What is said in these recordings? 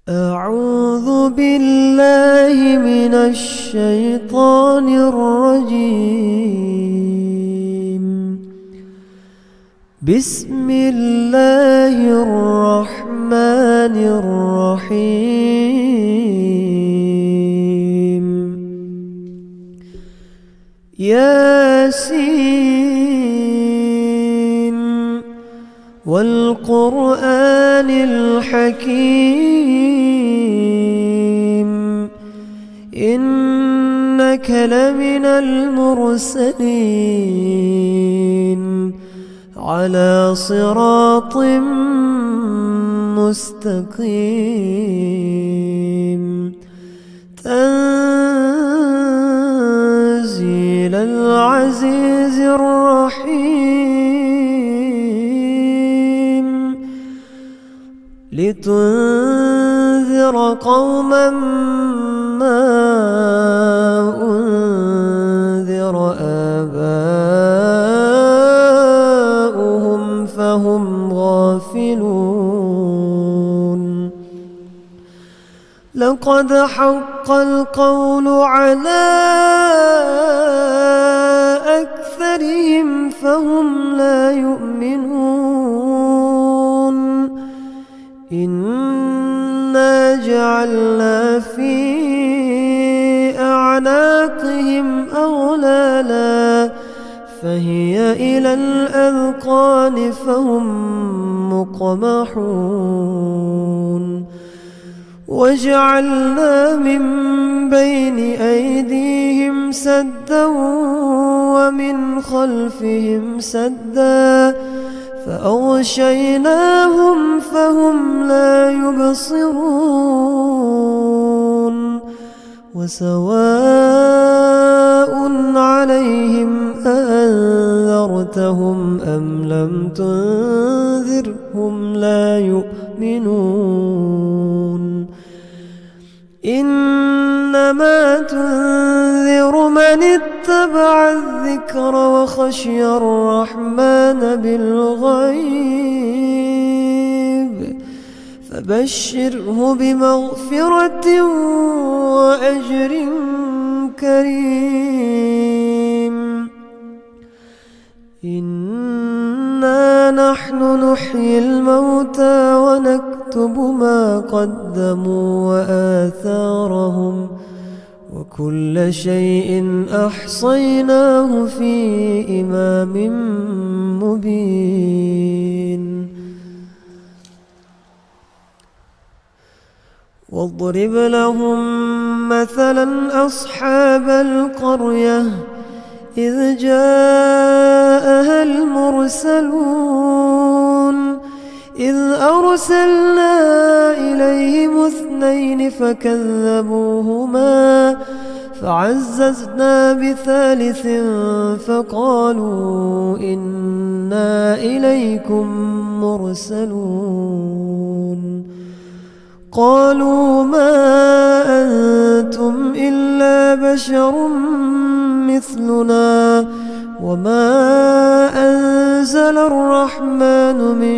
أعوذ بالله من الشيطان الرجيم. بسم الله الرحمن الرحيم. ياسين والقرآن الحكيم، إنك لمن المرسلين على صراط مستقيم. تنزيل العزيز الرحيم، لتنذر قوما ما أنذر آباؤهم فهم غافلون. لقد حق القول على أكثرهم فهم لا يؤمنون. إنا جعلنا في أعناقهم أغلالا فهي إلى الأذقان فهم مقمحون. وجعلنا من بين أيديهم سدا ومن خلفهم سدا فأغشيناهم فهم لا يبصرون. وسواء عليهم أأنذرتهم أم لم تنذرهم لا يؤمنون. إنما تنذر من اتبع الذكر وخشي الرحمن بالغيب فبشره بمغفرة وأجر كريم. إنا نحن نحيي الموتى ونكتب ما قدموا وآثارهم وكل شيء أحصيناه في إمام مبين. واضرب لهم مثلا أصحاب القرية إذ جاءها المرسلون إذ أرسلنا إليهم 2 فكذبوهما فعززنا بثالث فقالوا إنا إليكم مرسلون. قالوا ما أنتم إلا بشر مثلنا وما أنزل الرحمن من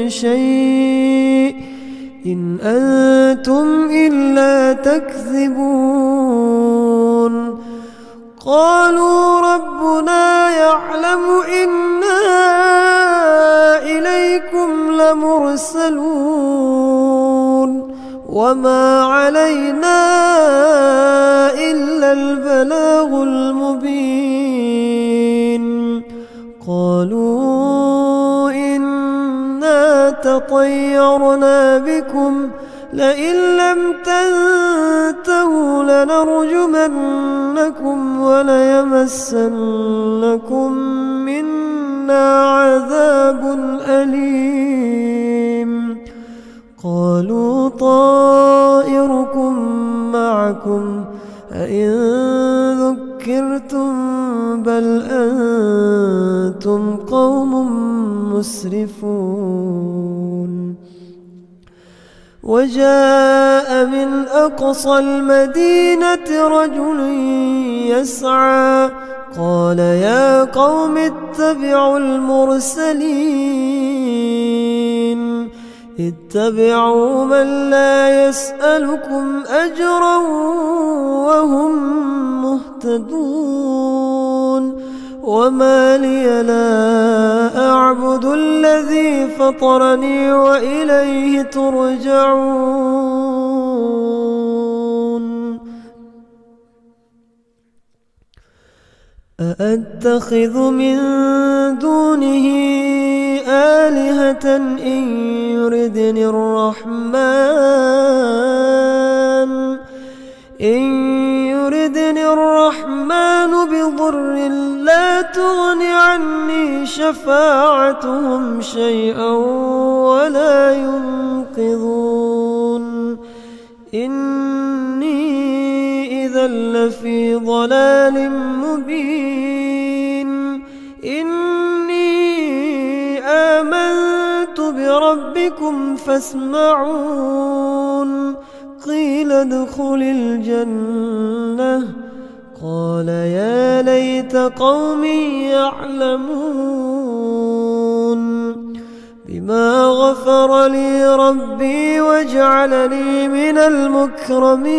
شيء إن أنتم إلا تكذبون. قالوا ربنا يعلم إنا إليكم لمرسلون وما علينا إلا البلاغ المبين. قالوا إنا تطيرنا بكم لئن لم تنتهوا لنرجمنكم وليمسنكم منا عذاب أليم. قالوا طائركم معكم أئن ذكرتم بل أنتم قوم مسرفون. وجاء من أقصى المدينة رجل يسعى قال يا قوم اتبعوا المرسلين اتبعوا من لا يسألكم أجرا وهم مهتدون وما لي لا أعبد الذي فطرني وإليه ترجعون أأتخذ من دونه آلهة إن يردني الرحمن بضر لا تغن عني شفاعتهم شيئا ولا ينقذون إني إذا لفي ضلال مبين إني آمنت بربكم فاسمعون قيل ادخل الجنة قال يا ليت قومي يعلمون بما غفر لي ربي وجعلني من المكرمين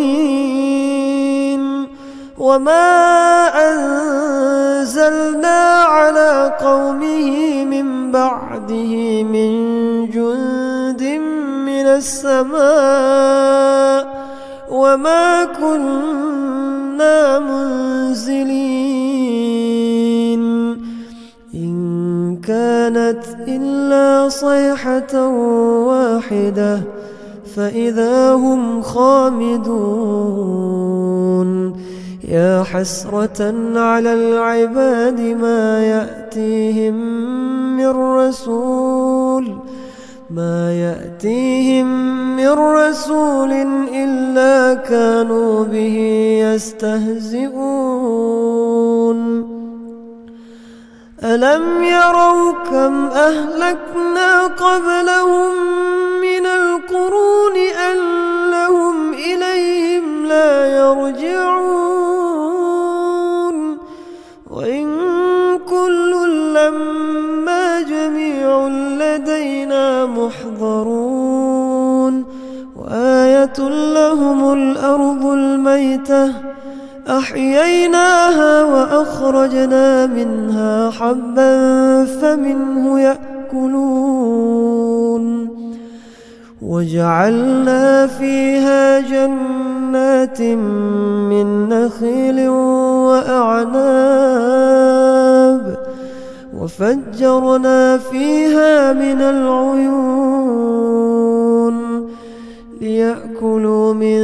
وما أنزلنا على قومه من بعده من جند من السماء وما كنا منزلين إن كانت إلا صيحة واحدة فإذا هم خامدون يا حسرة على العباد ما يأتيهم من رسول إلا كانوا به يستهزئون ألم يروا كم أهلكنا قبلهم من القرون أنهم إليهم لا يرجعون وإن كل لما جميع لدينا محضرون وآية لهم الأرض الميتة أحييناها وأخرجنا منها حبا فمنه يأكلون وجعلنا فيها جنات من نخيل وأعناب وفجرنا فيها من العيون ليأكلوا من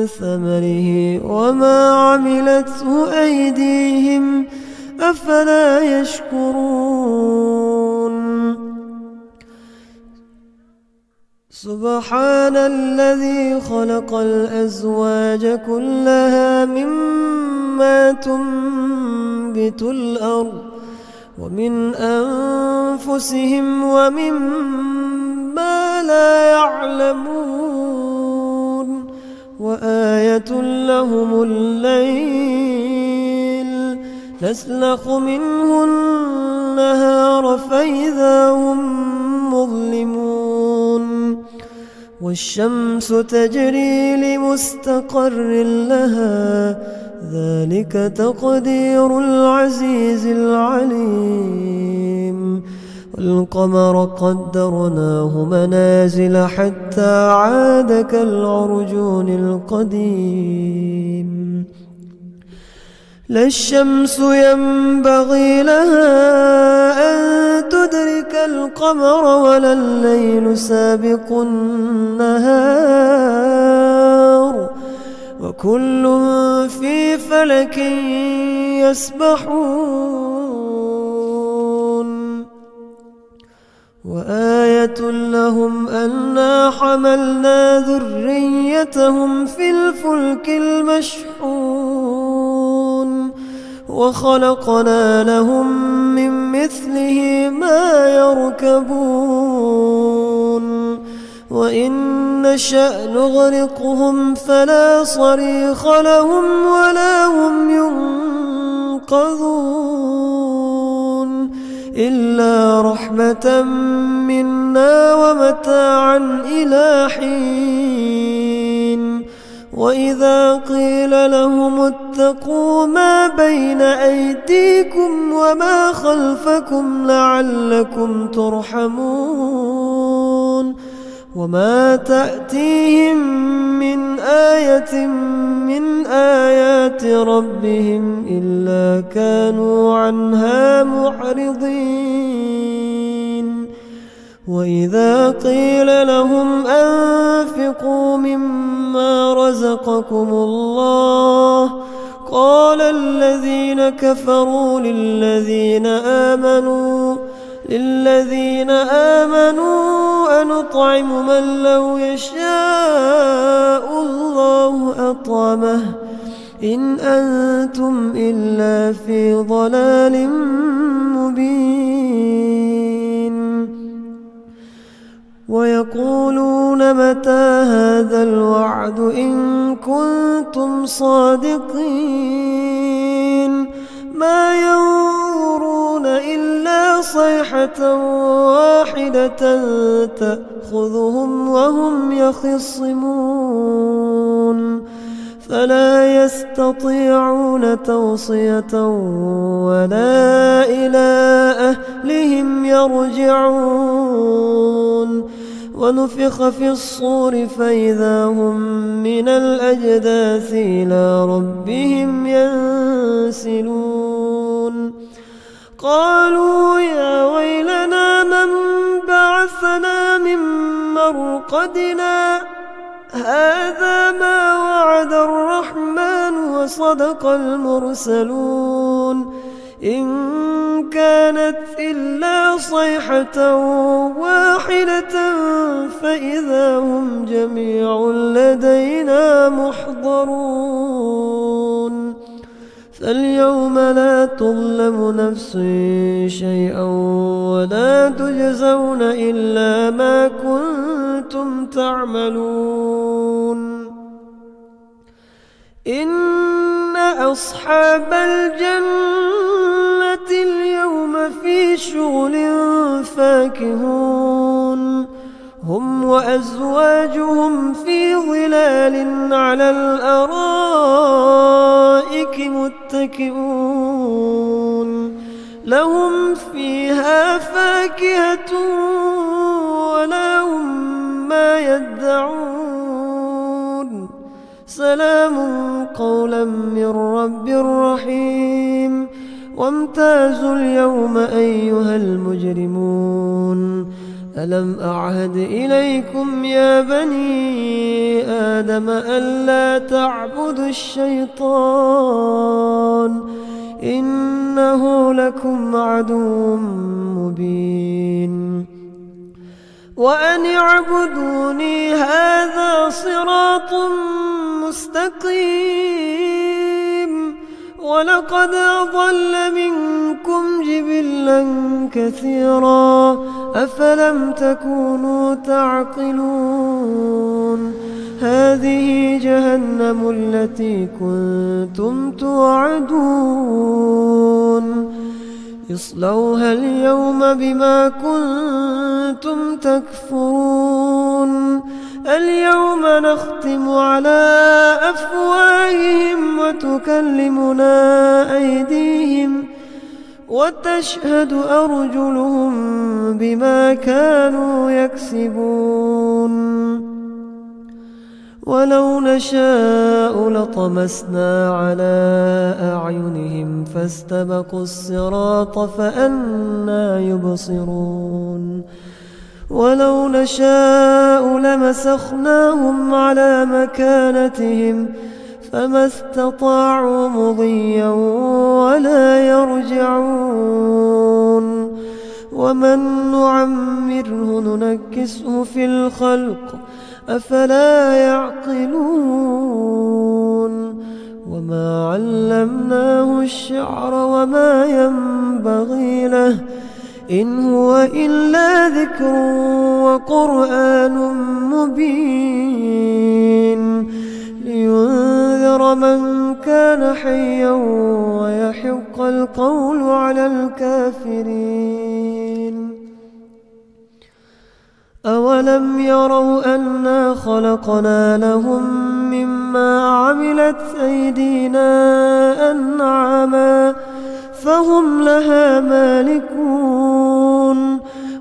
ثمره وما عملته أيديهم أفلا يشكرون سبحان الذي خلق الأزواج كلها مما تنبت الأرض ومن أنفسهم ومما لا يعلمون وآية لهم الليل نسلخ منه النهار فإذا هم مظلمون والشمس تجري لمستقر لها ذلك تقدير العزيز العليم والقمر قدرناه منازل حتى عاد كالعرجون القديم لا الشمس ينبغي لها أن تدرك القمر ولا الليل سابق النهار وكل في فلك يسبحون وآية لهم أنا حملنا ذريتهم في الفلك المشحون وخلقنا لهم من مثله ما يركبون وإن نشأ نغرقهم فلا صريخ لهم ولا هم ينقذون إلا رحمة منا ومتاعا إلى حين وإذا قيل لهم اتقوا ما بين أيديكم وما خلفكم لعلكم ترحمون وما تأتيهم من آية من آيات ربهم إلا كانوا عنها معرضين وإذا قيل لهم أنفقوا مما رزقكم الله قال الذين كفروا للذين آمنوا أنطعم من لو يشاء الله أطعمه إن أنتم إلا في ضلال مبين ويقولون متى هذا الوعد إن كنتم صادقين ما ينظرون إلا صيحة واحدة تأخذهم وهم يخصمون فلا يستطيعون توصية ولا إلى أهلهم يرجعون ونفخ في الصور فإذا هم من الأجداث إلى ربهم ينسلون قالوا يا ويلنا من بعثنا من مرقدنا هذا ما وعد الرحمن وصدق المرسلون إن كانت إلا صيحة واحدة فإذا هم جميع لدينا محضرون فاليوم لا تظلم نفس شيئا ولا تجزون إلا ما كنتم تعملون إن أصحاب الجنة اليوم في شغل فاكهون هم وأزواجهم في ظلال على الأرائك متكئون لهم فيها فاكهة ولهم ما يدعون سلام قولا من رب رحيم وامتازوا اليوم أيها المجرمون ألم أعهد إليكم يا بني آدم ألا تعبدوا الشيطان إنه لكم عدو مبين وأن اعبدوني هذا صراط مستقيم ولقد أضل منكم جبلا كثيرا أفلم تكونوا تعقلون هذه جهنم التي كنتم توعدون اصلوها اليوم بما كنتم تكفرون اليوم نختم على أفواههم وتكلمنا أيديهم وتشهد أرجلهم بما كانوا يكسبون ولو نشاء لطمسنا على أعينهم فاستبقوا الصراط فأنى يبصرون ولو نشاء لمسخناهم على مكانتهم فما استطاعوا مضيا ولا يرجعون ومن نعمره ننكسه في الخلق أفلا يعقلون وما علمناه الشعر وما ينبغي له إن هو إلا ذكر وقرآن مبين لينذر من كان حيا ويحق القول على الكافرين أولم يروا أنا خلقنا لهم مما عملت أيدينا أنعاما فهم لها مالكون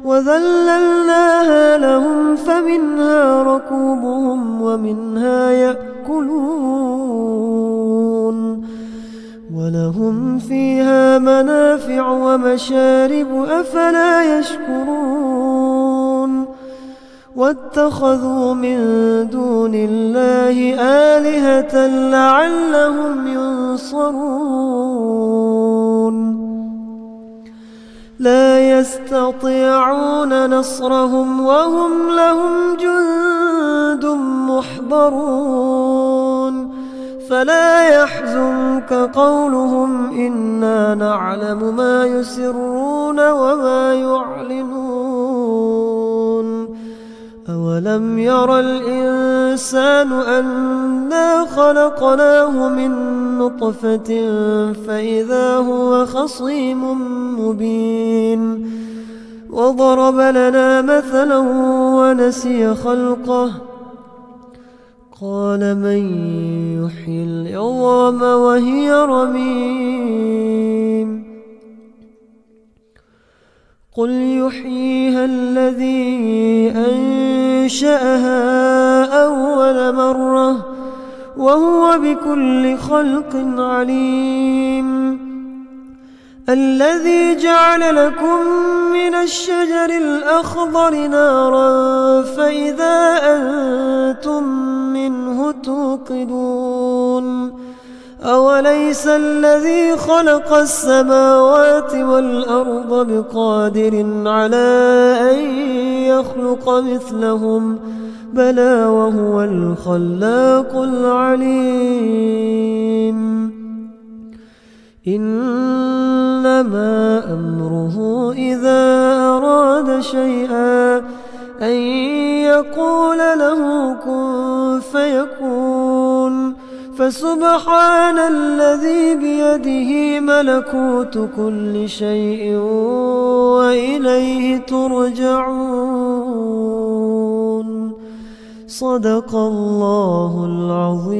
وذللناها لهم فمنها ركوبهم ومنها يأكلون ولهم فيها منافع ومشارب أفلا يشكرون واتخذوا من دون الله آلهة لعلهم ينصرون لا يستطيعون نصرهم وهم لهم جند محضرون فلا يحزنك قولهم إنا نعلم ما يسرون وما يعلنون أولم ير الإنسان أنا خلقناه من نطفة فإذا هو خصيم مبين وضرب لنا مثلا ونسي خلقه قال من يحيي العظام وهي رميم قل يحييها الذي أنشأها أول مرة وهو بكل خلق عليم الذي جعل لكم من الشجر الأخضر نارا فإذا أنتم منه توقدون أوليس الذي خلق السماوات والأرض بقادر على أن يخلق مثلهم بلى وهو الخلاق العليم إنما أمره إذا أراد شيئا أن يقول له كن فيكون فسبحان الذي بيده ملكوت كل شيء وإليه ترجعون صدق الله العظيم.